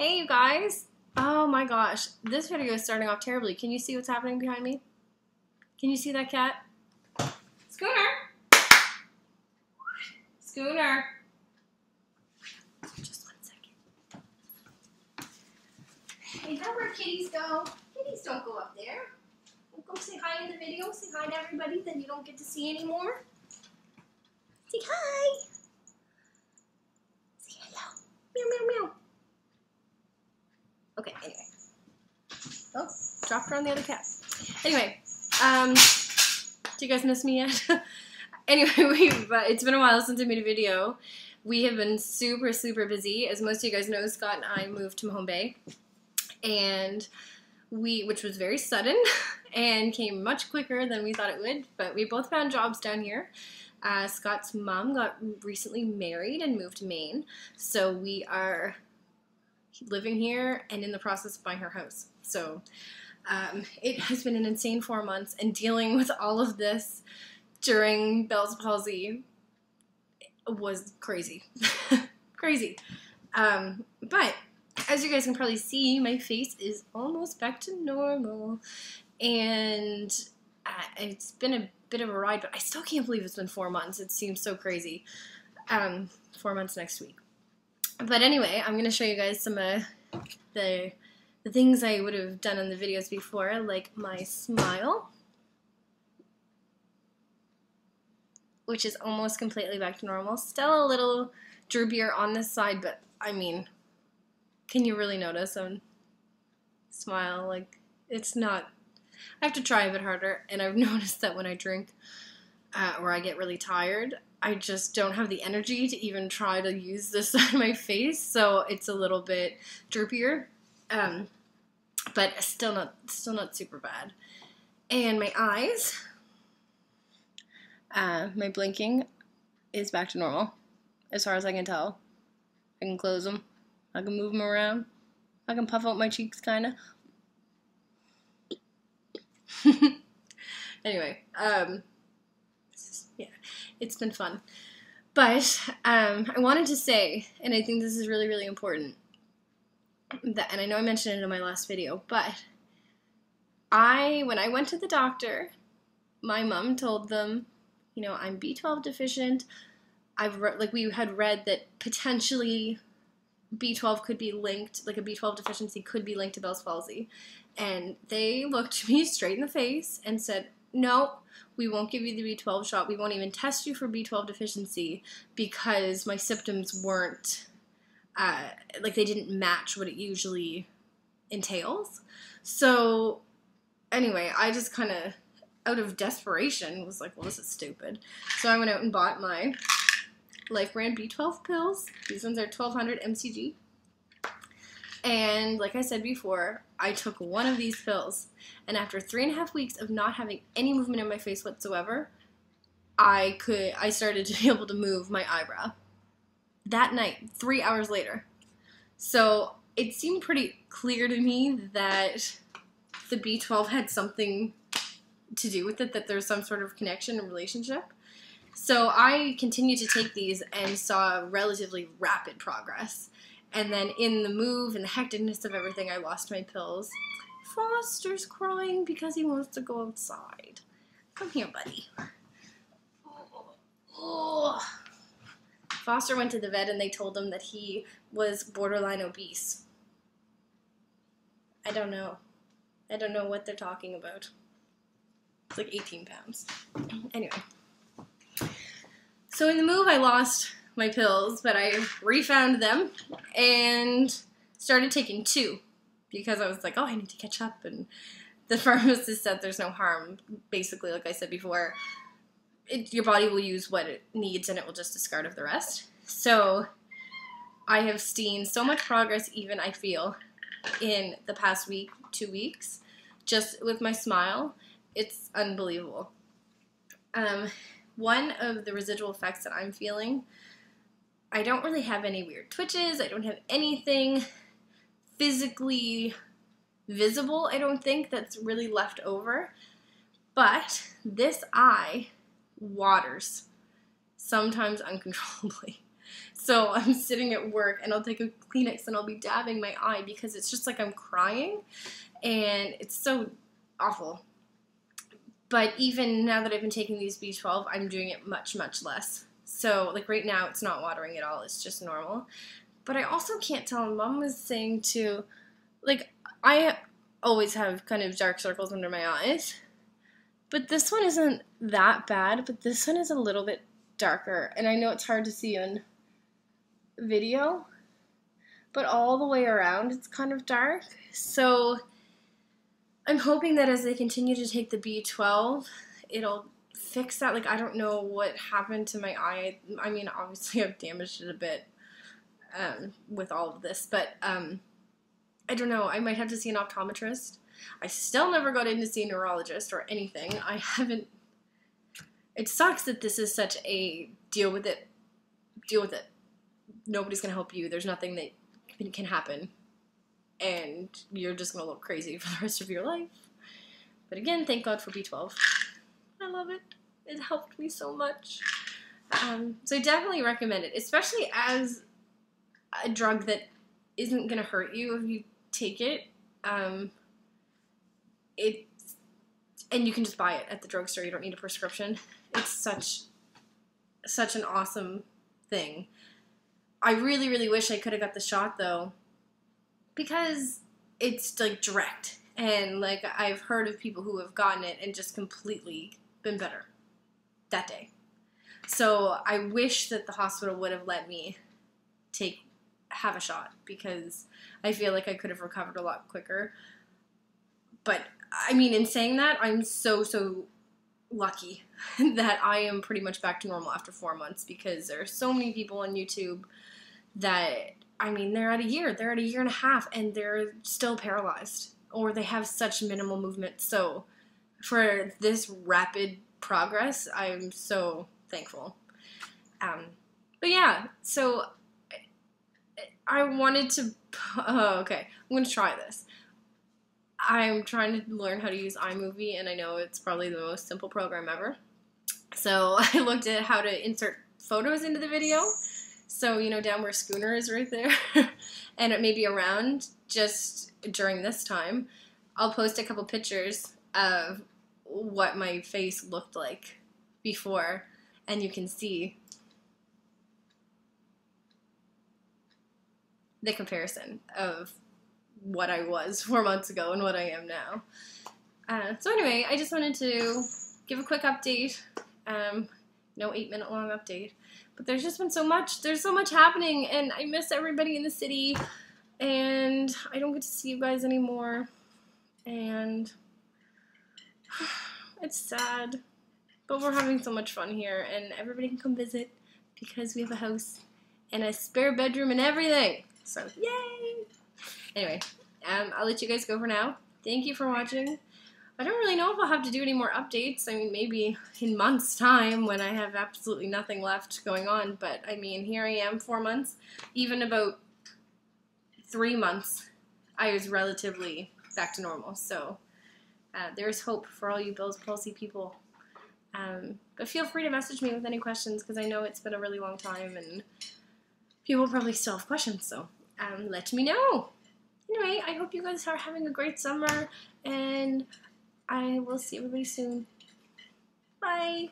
Hey you guys! Oh my gosh, this video is starting off terribly. Can you see what's happening behind me? Can you see that cat? Schooner! Schooner! Just 1 second. Is that where kitties go? Kitties don't go up there. Go say hi in the video. Say hi to everybody that you don't get to see anymore. Say hi! Say hello. Meow, meow, meow. Okay, anyway. Oh, dropped her on the other cat. Anyway, do you guys miss me yet? Anyway, it's been a while since I made a video. We have been super, super busy. As most of you guys know, Scott and I moved to Mahone Bay. And which was very sudden and came much quicker than we thought it would, but we both found jobs down here. Scott's mom got recently married and moved to Maine, so we are living here and in the process of buying her house. So it has been an insane 4 months, and dealing with all of this during Bells Palsy was crazy. Crazy. But as you guys can probably see, my face is almost back to normal, and it's been a bit of a ride, but I still can't believe it's been 4 months. It seems so crazy. 4 months next week. But anyway, I'm going to show you guys some of the things I would have done in the videos before, like my smile, which is almost completely back to normal. Still a little droopier on this side, but I mean, can you really notice a smile? Like, it's not, I have to try a bit harder, and I've noticed that when I drink or I get really tired, I just don't have the energy to even try to use this side of my face, so it's a little bit droopier, but still not super bad. And my eyes, my blinking is back to normal, as far as I can tell. I can close them. I can move them around. I can puff out my cheeks, kind of. Anyway, yeah, it's been fun. But I wanted to say, and I think this is really, really important, that, and I know I mentioned it in my last video, but when I went to the doctor, my mom told them, you know, I'm B12 deficient. We had read that potentially B12 could be linked, like a B12 deficiency could be linked to Bell's palsy. And they looked me straight in the face and said, no, we won't give you the B12 shot. We won't even test you for B12 deficiency because my symptoms weren't, like they didn't match what it usually entails. So anyway, I just kind of, out of desperation, was like, well, this is stupid. So I went out and bought my Life Brand B12 pills. These ones are 1200 mcg. And like I said before, I took one of these pills, and after 3.5 weeks of not having any movement in my face whatsoever, I started to be able to move my eyebrow. That night, 3 hours later. So it seemed pretty clear to me that the B12 had something to do with it, that there's some sort of connection and relationship. So I continued to take these and saw relatively rapid progress. And then in the move and the hecticness of everything, I lost my pills. Foster's crying because he wants to go outside. Come here, buddy. Oh. Foster went to the vet and they told him that he was borderline obese. I don't know. I don't know what they're talking about. It's like 18 pounds. Anyway. So in the move, I lost my pills, but I refound them and started taking 2 because I was like, oh, I need to catch up. And the pharmacist said there's no harm. Basically, like I said before, your body will use what it needs and it will just discard of the rest. So I have seen so much progress, even I feel, in the past week, 2 weeks, just with my smile. It's unbelievable. One of the residual effects that I'm feeling, I don't really have any weird twitches. I don't have anything physically visible, I don't think, that's really left over. But this eye waters, sometimes uncontrollably. So I'm sitting at work and I'll take a Kleenex and I'll be dabbing my eye because it's just like I'm crying and it's so awful. But even now that I've been taking these B12, I'm doing it much, much less. So like right now it's not watering at all. It's just normal. But I also can't tell. Mom was saying too, like I always have kind of dark circles under my eyes. But this one isn't that bad, but this one is a little bit darker. And I know it's hard to see on video, but all the way around it's kind of dark. So I'm hoping that as they continue to take the B12, it'll fix that. Like, I don't know what happened to my eye. I mean, obviously I've damaged it a bit with all of this, but I don't know. I might have to see an optometrist. I still never got in to see a neurologist or anything. I haven't. It sucks that this is such a deal with it. Nobody's going to help you. There's nothing that can happen. And you're just going to look crazy for the rest of your life. But again, thank God for B12. I love it. It helped me so much. So I definitely recommend it, especially as a drug that isn't going to hurt you if you take it. And you can just buy it at the drugstore. You don't need a prescription. It's such an awesome thing. I really, really wish I could have got the shot though, because it's like direct, and like I've heard of people who have gotten it and just completely been better that day. So I wish that the hospital would have let me have a shot, because I feel like I could have recovered a lot quicker. But I mean, in saying that, I'm so lucky that I am pretty much back to normal after 4 months, because there are so many people on YouTube that, I mean, they're at a year and a half, and they're still paralyzed, or they have such minimal movement. So for this rapid progress, I'm so thankful. But yeah, so I wanted to, okay, I'm going to try this. I'm trying to learn how to use iMovie, and I know it's probably the most simple program ever. So I looked at how to insert photos into the video. So, you know, down where Schooner is right there, and it may be around just during this time, I'll post a couple pictures of what my face looked like before, and you can see the comparison of what I was 4 months ago and what I am now. So anyway, I just wanted to give a quick update. No 8-minute long update. But there's just been so much. There's so much happening, and I miss everybody in the city, and I don't get to see you guys anymore. And it's sad. But we're having so much fun here, and everybody can come visit because we have a house and a spare bedroom and everything. So, yay! Anyway, I'll let you guys go for now. Thank you for watching. I don't really know if I'll have to do any more updates. I mean, maybe in months' time when I have absolutely nothing left going on. But, I mean, here I am, 4 months. Even about 3 months, I was relatively back to normal. So, there's hope for all you Bells Palsy people. But feel free to message me with any questions, because I know it's been a really long time and people probably still have questions. So, let me know. Anyway, I hope you guys are having a great summer, and I will see everybody soon. Bye!